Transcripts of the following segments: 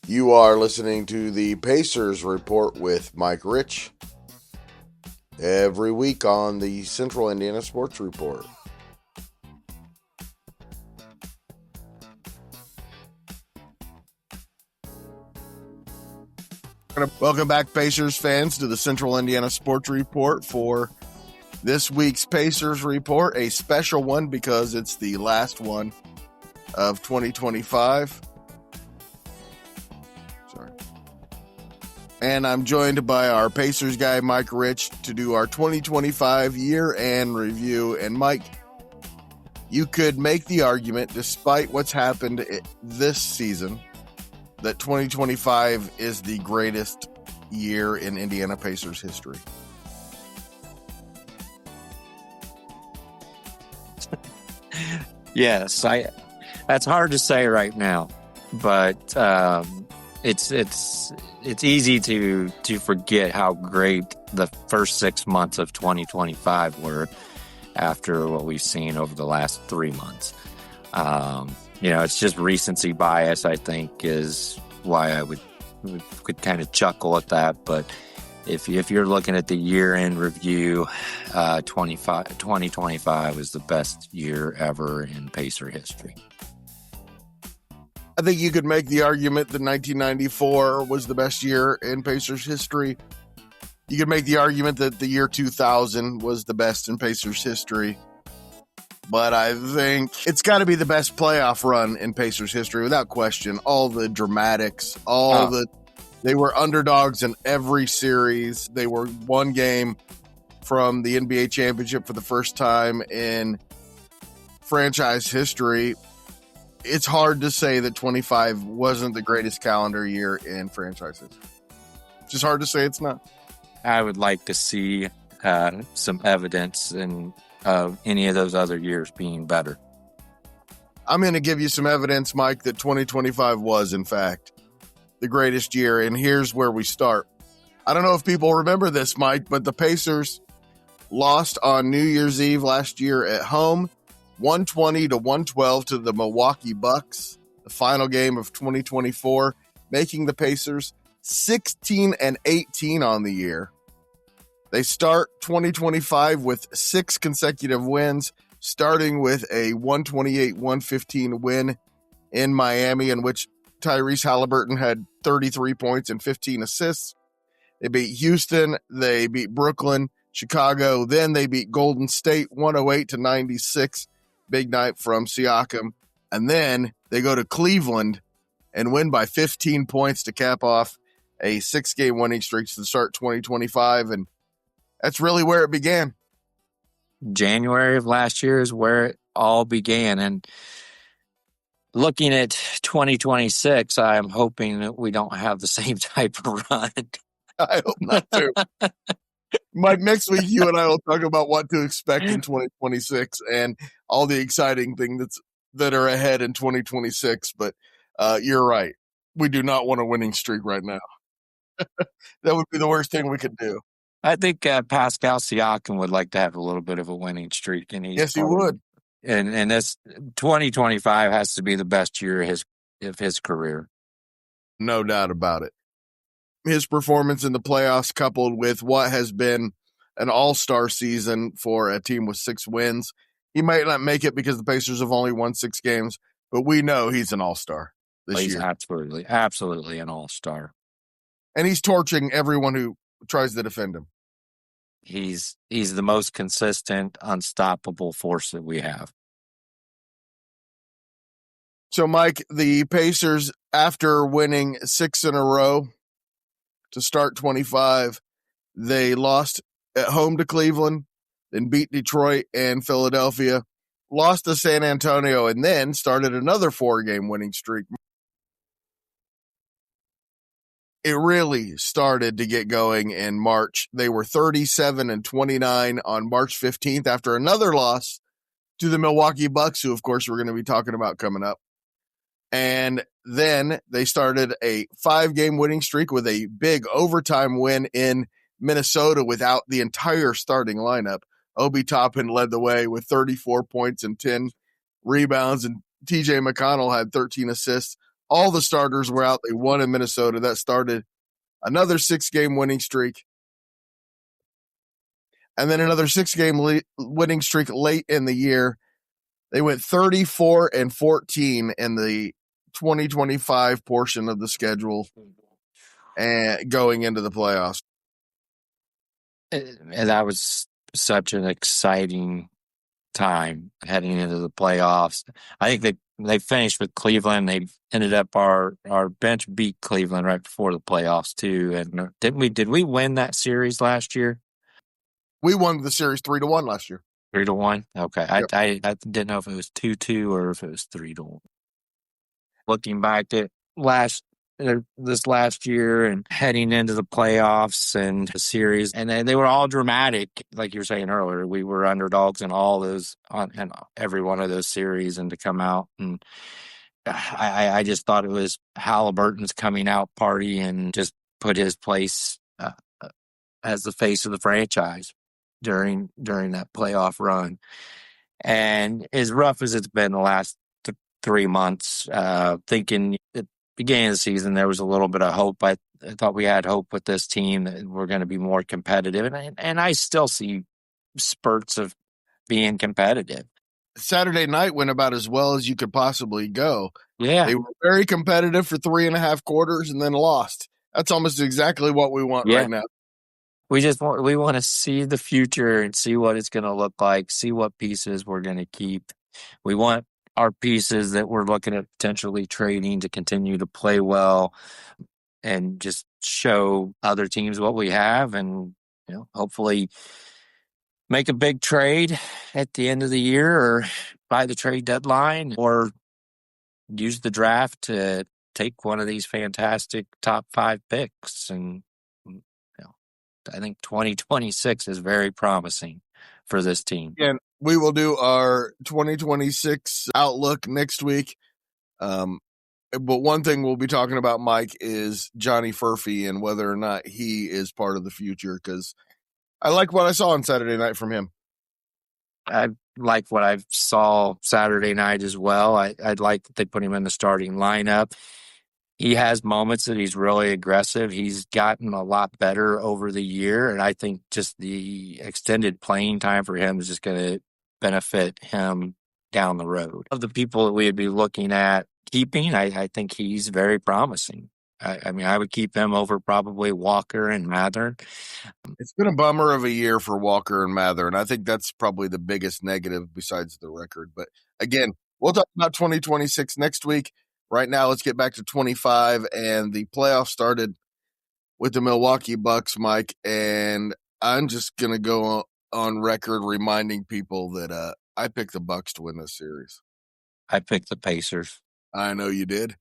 You are listening to the Pacers Report with Mike Rich every week on the Central Indiana Sports Report. Welcome back, Pacers fans, to the Central Indiana Sports Report for this week's Pacers Report, a special one because it's the last one of 2025. And I'm joined by our Pacers guy, Mike Rich, to do our 2025 year-end review. And Mike, you could make the argument, despite what's happened this season, that 2025 is the greatest year in Indiana Pacers history. Yes, that's hard to say right now, but it's easy to forget how great the first 6 months of 2025 were after what we've seen over the last 3 months. It's just recency bias, I think, is why I could kind of chuckle at that. But if you're looking at the year-end review, 2025 was the best year ever in Pacer history. I think you could make the argument that 1994 was the best year in Pacers history. You could make the argument that the year 2000 was the best in Pacers history. But I think it's got to be the best playoff run in Pacers history, without question. All the dramatics, they were underdogs in every series. They were one game from the NBA championship for the first time in franchise history. It's hard to say that 25 wasn't the greatest calendar year in franchises. It's just hard to say it's not. I would like to see some evidence in any of those other years being better. I'm going to give you some evidence, Mike, that 2025 was, in fact, the greatest year. And here's where we start. I don't know if people remember this, Mike, but the Pacers lost on New Year's Eve last year at home, 120-112 to the Milwaukee Bucks, the final game of 2024, making the Pacers 16-18 on the year. They start 2025 with 6 consecutive wins, starting with a 128-115 win in Miami, in which Tyrese Halliburton had 33 points and 15 assists. They beat Houston, they beat Brooklyn, Chicago, then they beat Golden State 108-96. Big night from Siakam. And then they go to Cleveland and win by 15 points to cap off a 6-game winning streak to start 2025. And that's really where it began. January of last year is where it all began. And looking at 2026, I'm hoping that we don't have the same type of run. I hope not, too. Mike, next week, you and I will talk about what to expect in 2026 and all the exciting things that are ahead in 2026. But you're right. We do not want a winning streak right now. That would be the worst thing we could do. I think Pascal Siakam would like to have a little bit of a winning streak. And yes, he would. And this 2025 has to be the best year of his career. No doubt about it. His performance in the playoffs, coupled with what has been an all-star season for a team with 6 wins. He might not make it because the Pacers have only won 6 games, but we know he's an all-star this year. Absolutely an all-star. And he's torching everyone who tries to defend him. He's the most consistent, unstoppable force that we have. So, Mike, the Pacers, after winning 6 in a row to start 25, they lost at home to Cleveland, then beat Detroit and Philadelphia, lost to San Antonio, and then started another 4-game winning streak. It really started to get going in March. They were 37-29 on March 15th after another loss to the Milwaukee Bucks, who, of course, we're going to be talking about coming up. And then they started a 5-game winning streak with a big overtime win in Minnesota without the entire starting lineup. Obi Toppin led the way with 34 points and 10 rebounds, and TJ McConnell had 13 assists. All the starters were out. They won in Minnesota. That started another 6-game winning streak. And then another 6-game winning streak late in the year. They went 34-14 in the 2025 portion of the schedule and going into the playoffs. And that was such an exciting time heading into the playoffs. I think they finished with Cleveland. They ended up our bench beat Cleveland right before the playoffs too. And did we win that series last year? We won the series 3-1 last year. 3-1. Okay. Yep. I didn't know if it was 2-2 or if it was 3-1. Looking back at this last year and heading into the playoffs and the series, and they were all dramatic, like you were saying earlier. We were underdogs in all those, and every one of those series, and to come out and I just thought it was Halliburton's coming out party and just put his place as the face of the franchise during that playoff run. And as rough as it's been the last 3 months, thinking at the beginning of the season there was a little bit of hope. I thought we had hope with this team that we're going to be more competitive, and I still see spurts of being competitive. Saturday night went about as well as you could possibly go. Yeah, they were very competitive for 3.5 quarters and then lost. That's almost exactly what we want right now. We want to see the future and see what it's going to look like, see what pieces we're going to keep. We want our pieces that we're looking at potentially trading to continue to play well and just show other teams what we have, and hopefully make a big trade at the end of the year or by the trade deadline, or use the draft to take one of these fantastic top 5 picks. And I think 2026 is very promising for this team. And we will do our 2026 outlook next week. But one thing we'll be talking about, Mike, is Johnny Furphy and whether or not he is part of the future, because I like what I saw on Saturday night from him. I like what I saw Saturday night as well. I'd like that they put him in the starting lineup. He has moments that he's really aggressive. He's gotten a lot better over the year, and I think just the extended playing time for him is just going to benefit him down the road. Of the people that we would be looking at keeping, I think he's very promising. I mean, I would keep him over probably Walker and Mather. It's been a bummer of a year for Walker and Mather, and I think that's probably the biggest negative besides the record. But again, we'll talk about 2026 next week. Right now, let's get back to 25, and the playoffs started with the Milwaukee Bucks, Mike, and I'm just going to go on record reminding people that I picked the Bucks to win this series. I picked the Pacers. I know you did.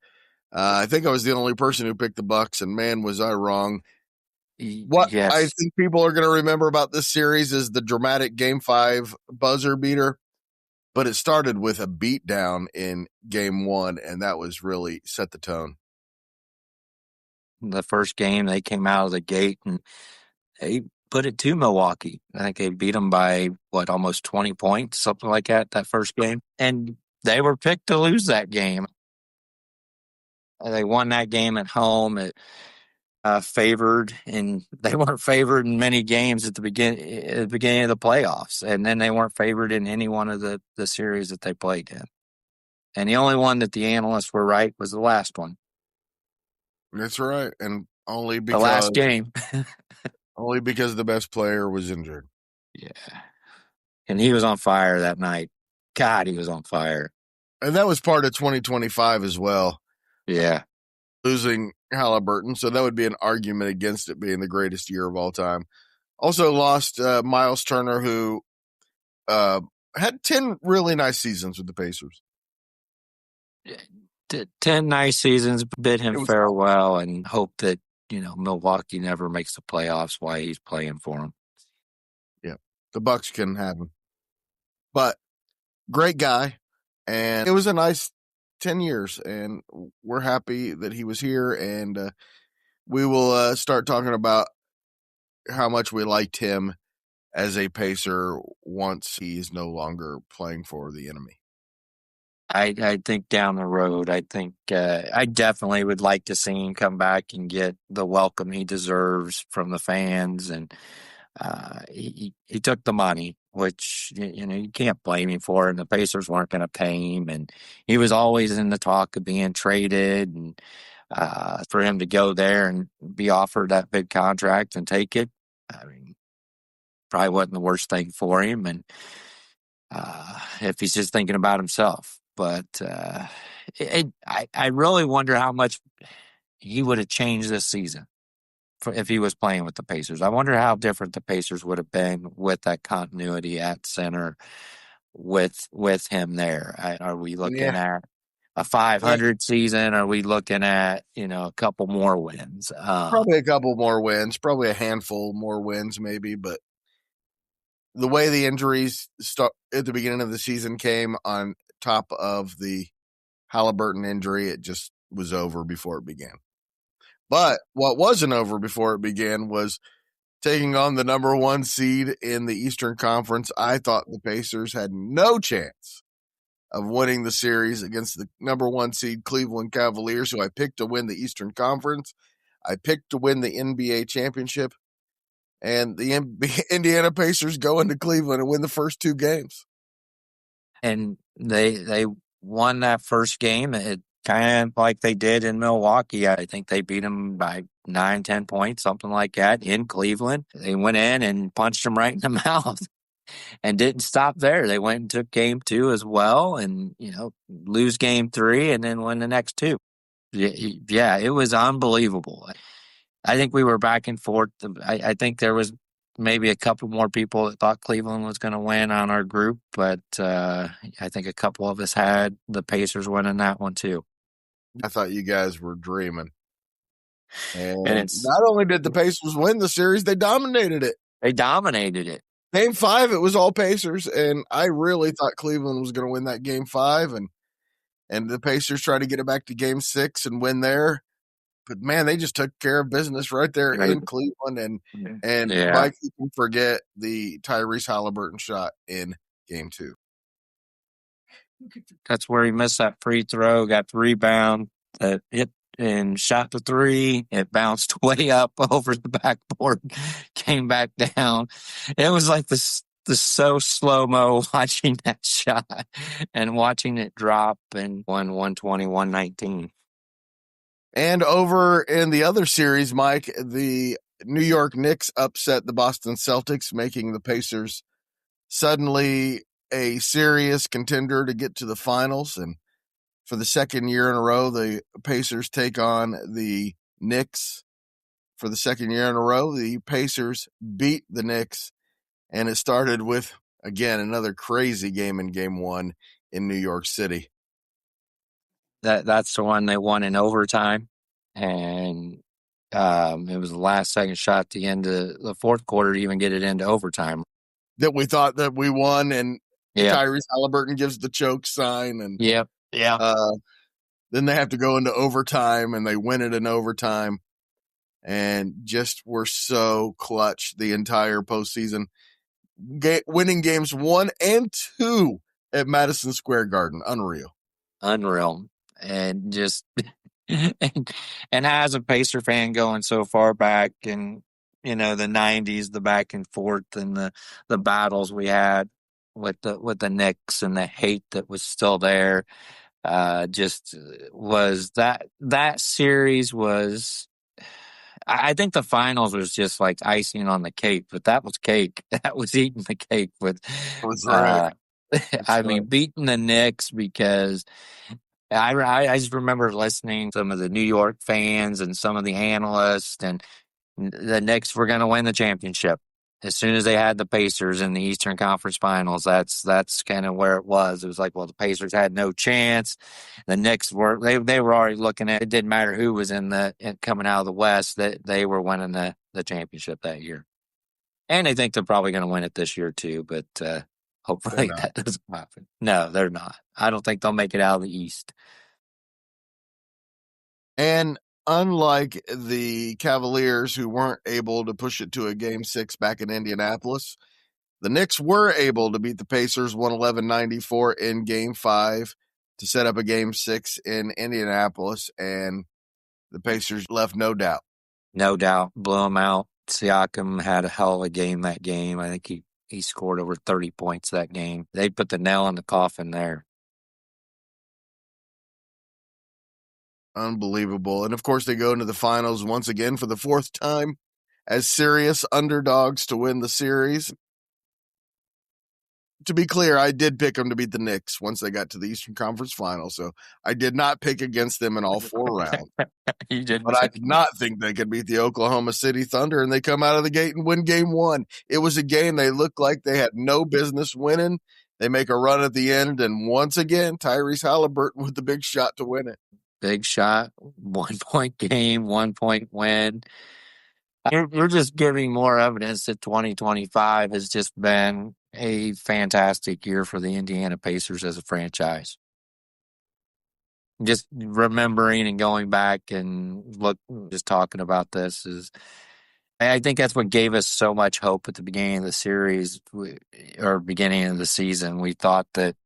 I think I was the only person who picked the Bucks, and man, was I wrong. What I think people are going to remember about this series is the dramatic Game 5 buzzer beater. But it started with a beatdown in Game 1, and that was really set the tone. The first game, they came out of the gate and they put it to Milwaukee. I think they beat them by, almost 20 points, something like that first game. And they were picked to lose that game. They won that game at home. Favored, and they weren't favored in many games at the beginning of the playoffs, and then they weren't favored in any one of the series that they played in. And the only one that the analysts were right was the last one. That's right, and only because the last game, only because the best player was injured. Yeah, and he was on fire that night. God, he was on fire, and that was part of 2025 as well. Yeah. Losing Halliburton, so that would be an argument against it being the greatest year of all time. Also lost Miles Turner, who had 10 really nice seasons with the Pacers. 10 nice seasons, bid him farewell, and hope that Milwaukee never makes the playoffs while he's playing for them. Yeah, the Bucks can have him, but great guy, and it was a nice 10 years, and we're happy that he was here, and we will start talking about how much we liked him as a Pacer once he's no longer playing for the enemy. I think down the road, I think I definitely would like to see him come back and get the welcome he deserves from the fans. And he took the money, which you can't blame him for. And the Pacers weren't going to pay him, and he was always in the talk of being traded. And for him to go there and be offered that big contract and take it, I mean, probably wasn't the worst thing for him. And if he's just thinking about himself. But I really wonder how much he would have changed this season if he was playing with the Pacers. I wonder how different the Pacers would have been with that continuity at center with him there. Are we looking Yeah, at a yeah, 500 season? Are we looking at a couple more wins? probably a couple more wins, probably a handful more wins, maybe. But the way the injuries start at the beginning of the season came on top of the Halliburton injury, it just was over before it began. But what wasn't over before it began was taking on the number one seed in the Eastern Conference. I thought the Pacers had no chance of winning the series against the number one seed Cleveland Cavaliers, who I picked to win the Eastern Conference. I picked to win the NBA championship. And the Indiana Pacers go into Cleveland and win the first two games. And they won that first game. It kind of like they did in Milwaukee. I think they beat them by 9-10 points, something like that, in Cleveland. They went in and punched them right in the mouth and didn't stop there. They went and took game 2 as well, and lose game 3 and then win the next 2. Yeah, it was unbelievable. I think we were back and forth. I think there was maybe a couple more people that thought Cleveland was going to win on our group, but I think a couple of us had the Pacers winning that one too. I thought you guys were dreaming. And And not only did the Pacers win the series, they dominated it. They dominated it. Game 5, it was all Pacers, and I really thought Cleveland was going to win that Game 5, and the Pacers tried to get it back to Game 6 and win there. But man, they just took care of business right there in Cleveland, and Mike, you can forget the Tyrese Halliburton shot in Game 2. That's where he missed that free throw, got the rebound, that hit and shot the 3. It bounced way up over the backboard, came back down. It was like the so slow-mo watching that shot and watching it drop and won 120-119. And over in the other series, Mike, the New York Knicks upset the Boston Celtics, making the Pacers suddenly a serious contender to get to the finals. And for the second year in a row, the Pacers take on the Knicks. For the second year in a row, the Pacers beat the Knicks. And it started with, again, another crazy game in Game 1 in New York City. That's the one they won in overtime, and it was the last second shot at the end of the fourth quarter to even get it into overtime. That we thought that we won, and Tyrese Halliburton gives the choke sign, and then they have to go into overtime, and they win it in overtime, and just were so clutch the entire postseason, winning games 1 and 2 at Madison Square Garden. Unreal. And just and as a Pacer fan going so far back in the 90s, the back and forth and the battles we had with the Knicks and the hate that was still there, just was that series was. I think the finals was just like icing on the cake, but that was cake. That was eating the cake with. I mean, beating the Knicks, because I just remember listening to some of the New York fans and some of the analysts, and the Knicks were going to win the championship as soon as they had the Pacers in the Eastern Conference Finals. That's kind of where it was. It was like, well, the Pacers had no chance. The Knicks were they were already looking at it. Didn't matter who was coming out of the West, that they were winning the championship that year, and I think they're probably going to win it this year too. But hopefully that doesn't happen. No, they're not. I don't think they'll make it out of the East. And unlike the Cavaliers, who weren't able to push it to a Game 6 back in Indianapolis, the Knicks were able to beat the Pacers 111-94 in Game 5. to set up a game 6 in Indianapolis, and the Pacers left no doubt. No doubt. Blew them out. Siakam had a hell of a game that game. I think he scored over 30 points that game. They put the nail in the coffin there. Unbelievable. And of course, they go into the finals once again for the 4th time as serious underdogs to win the series. To be clear, I did pick them to beat the Knicks once they got to the Eastern Conference Finals, so I did not pick against them in all 4 rounds. You didn't. But I did not think they could beat the Oklahoma City Thunder, and they come out of the gate and win game 1. It was a game they looked like they had no business winning. They make a run at the end, and once again, Tyrese Halliburton with the big shot to win it. Big shot, 1 point game, 1 point win. You're just giving more evidence that 2025 has just been a fantastic year for the Indiana Pacers as a franchise. Just remembering and going back and just talking about this I think that's what gave us so much hope at the beginning of the series or beginning of the season. We thought that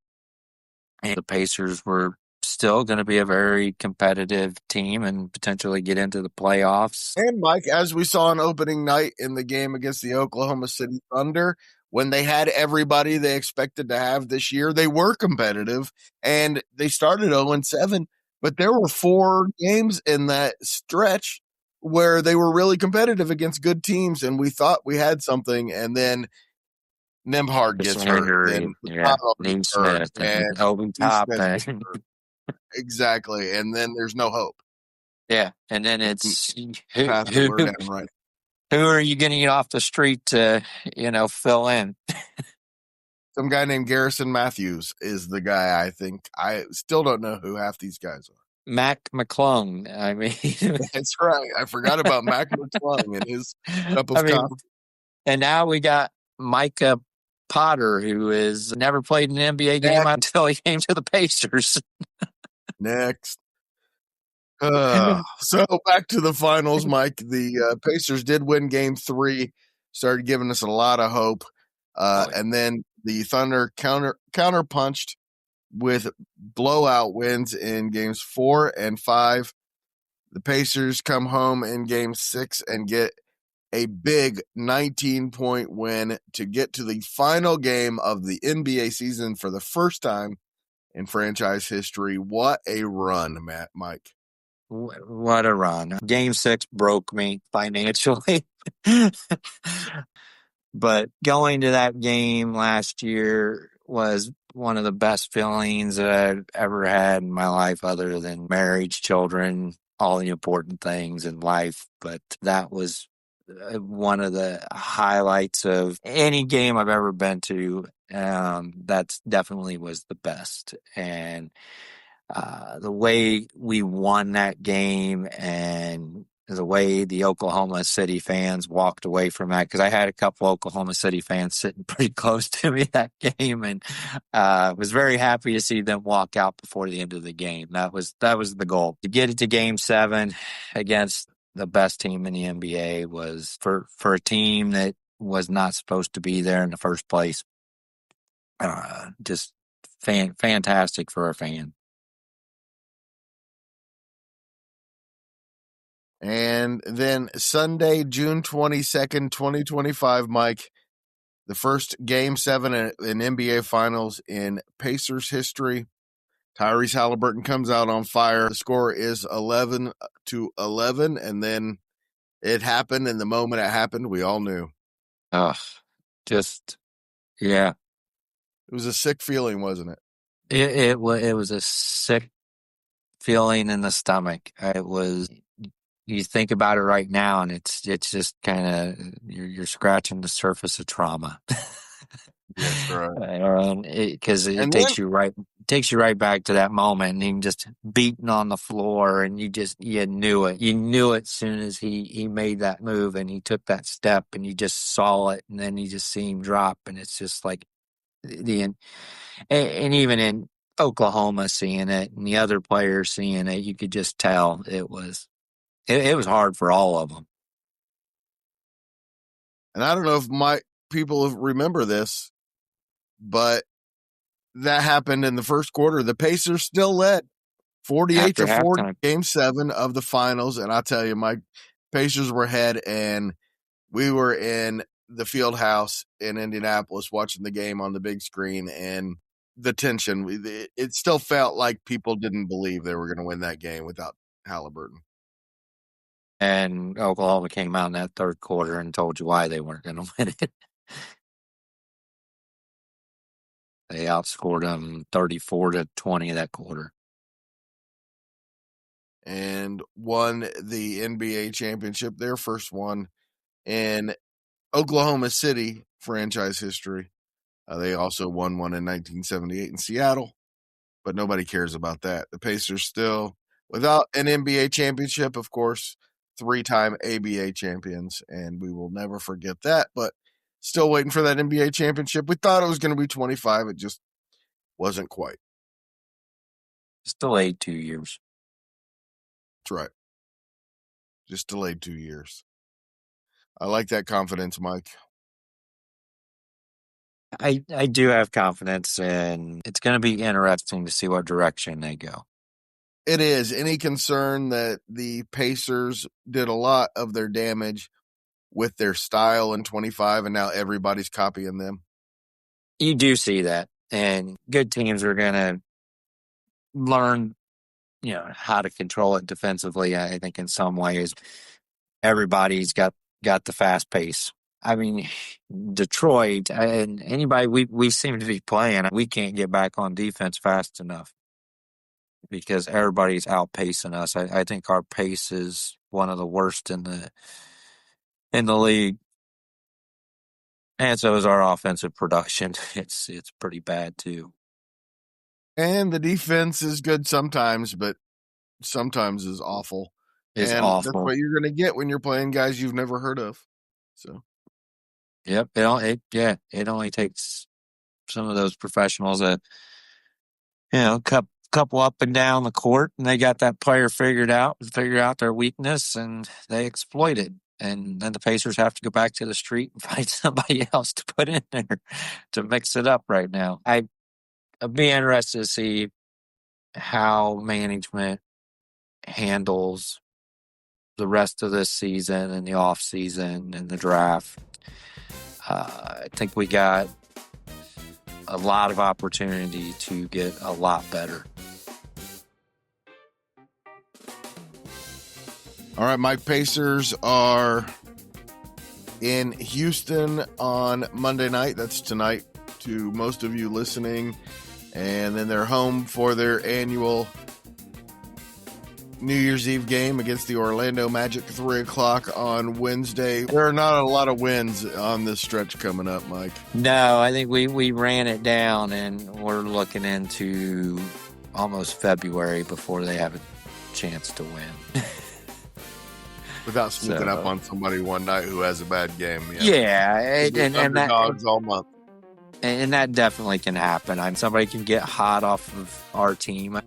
the Pacers were still going to be a very competitive team and potentially get into the playoffs. And Mike, as we saw on opening night in the game against the Oklahoma City Thunder, when they had everybody they expected to have this year, they were competitive, and they started 0-7, but there were 4 games in that stretch where they were really competitive against good teams, and we thought we had something, and then Nembhard gets hurt. Nate Smith and Obi Toppin. Exactly, and then there's no hope. Yeah, and then it's who are you getting off the street to, fill in? Some guy named Garrison Matthews is the guy, I think. I still don't know who half these guys are. Mac McClung. I mean, that's right. I forgot about Mac McClung and his cup of coffee. And now we got Micah Potter, who has never played an NBA game until he came to the Pacers. Next. So back to the finals, Mike. The Pacers did win game 3, started giving us a lot of hope. And then the Thunder counter punched with blowout wins in games 4 and 5. The Pacers come home in game 6 and get a big 19-point win to get to the final game of the NBA season for the first time in franchise history. What a run, Mike. What a run. Game 6 broke me financially. But going to that game last year was one of the best feelings that I've ever had in my life, other than marriage, children, all the important things in life. But that was one of the highlights of any game I've ever been to. That definitely was the best. And the way we won that game and the way the Oklahoma City fans walked away from that, because I had a couple Oklahoma City fans sitting pretty close to me that game, and was very happy to see them walk out before the end of the game. That was the goal. To get it to game 7 against the best team in the NBA was for a team that was not supposed to be there in the first place. Just fantastic for our fans. And then Sunday, June 22nd, 2025, Mike, the first Game 7 in NBA Finals in Pacers history. Tyrese Halliburton comes out on fire. The score is 11-11, and then it happened, and the moment it happened, we all knew. Yeah. It was a sick feeling, wasn't it? It was a sick feeling in the stomach. It was... You think about it right now, and it's just kind of you're scratching the surface of trauma. That's right. Because it takes you right back to that moment, and him just beating on the floor, and you knew it. You knew it as soon as he made that move and he took that step, and you just saw it, and then you just see him drop, and it's just like and even in Oklahoma seeing it, and the other players seeing it, you could just tell it was hard for all of them. And I don't know if people remember this, but that happened in the first quarter. The Pacers still led 48 After to 40, halftime. game 7 of the finals. And I tell you, my Pacers were ahead, and we were in the field house in Indianapolis watching the game on the big screen, and the tension, it still felt like people didn't believe they were going to win that game without Halliburton. And Oklahoma came out in that third quarter and told you why they weren't going to win it. They outscored them 34-20 that quarter. And won the NBA championship, their first one in Oklahoma City franchise history. They also won one in 1978 in Seattle, but nobody cares about that. The Pacers still, without an NBA championship, of course, 3-time ABA champions, and we will never forget that, but still waiting for that NBA championship. We thought it was going to be 25. It just wasn't quite. It's delayed 2 years. That's right. Just delayed 2 years. I like that confidence, Mike. I do have confidence, and it's going to be interesting to see what direction they go. It is. Any concern that the Pacers did a lot of their damage with their style in 25, and now everybody's copying them? You do see that, and good teams are going to learn, how to control it defensively. I think in some ways, everybody's got the fast pace. I mean, Detroit and anybody we seem to be playing, we can't get back on defense fast enough because everybody's outpacing us. I think our pace is one of the worst in the league, and so is our offensive production. It's pretty bad too. And the defense is good sometimes, but sometimes is awful. It's and awful. That's what you're going to get when you're playing guys you've never heard of. So, yep, it only takes some of those professionals that couple up and down the court, and they got that player figure out their weakness, and they exploit it. And then the Pacers have to go back to the street and find somebody else to put in there to mix it up right now. I'd be interested to see how management handles the rest of this season and the off season and the draft. I think we got a lot of opportunity to get a lot better. All right, Mike, Pacers are in Houston on Monday night. That's tonight to most of you listening. And then they're home for their annual New Year's Eve game against the Orlando Magic, 3 o'clock on Wednesday. There are not a lot of wins on this stretch coming up, Mike. No, I think we ran it down, and we're looking into almost February before they have a chance to win. Without sneaking up on somebody one night who has a bad game. Yeah, and that dogs all month. And that definitely can happen. Somebody can get hot off of our team.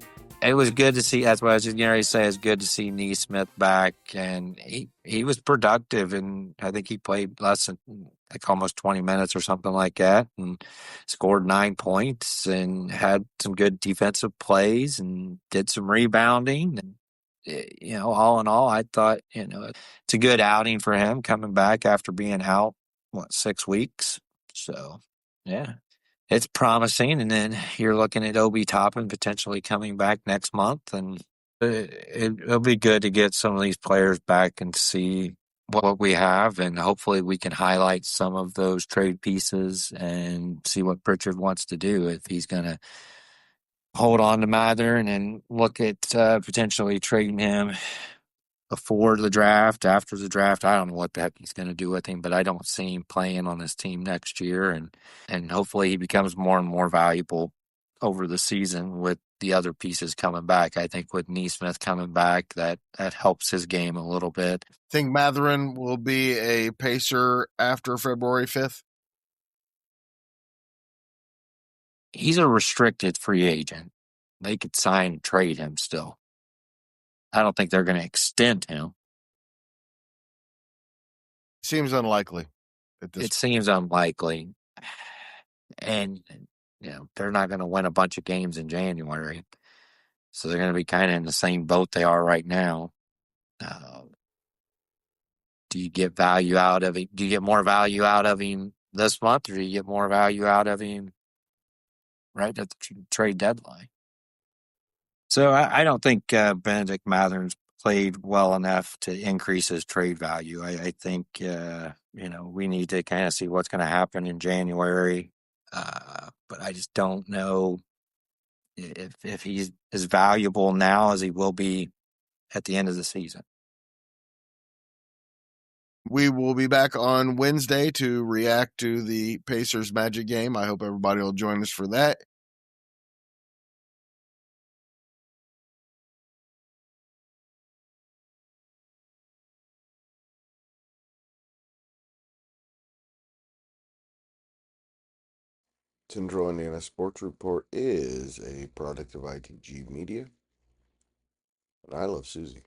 It was good to see. That's what I was just going to say. It's good to see Nesmith back, and he was productive. And I think he played less than almost 20 minutes or something like that, and scored 9 points and had some good defensive plays and did some rebounding. And, all in all, I thought it's a good outing for him coming back after being out 6 weeks. So yeah. It's promising, and then you're looking at Obi Toppin potentially coming back next month, and it'll be good to get some of these players back and see what we have, and hopefully we can highlight some of those trade pieces and see what Pritchard wants to do, if he's going to hold on to Mather and then look at potentially trading him before the draft, after the draft. I don't know what the heck he's going to do with him, but I don't see him playing on this team next year. And hopefully he becomes more and more valuable over the season with the other pieces coming back. I think with Nesmith coming back, that helps his game a little bit. Think Mathurin will be a Pacer after February 5th? He's a restricted free agent. They could sign and trade him still. I don't think they're going to extend him. Seems unlikely. It seems unlikely. And they're not going to win a bunch of games in January. So they're going to be kind of in the same boat they are right now. Do you get value out of it? Do you get more value out of him this month, or do you get more value out of him right at the trade deadline? So I don't think Benedict Mathurin's played well enough to increase his trade value. I think we need to kind of see what's going to happen in January, but I just don't know if he's as valuable now as he will be at the end of the season. We will be back on Wednesday to react to the Pacers Magic game. I hope everybody will join us for that. Central Indiana Sports Report is a product of ITG Media, and I love Susie.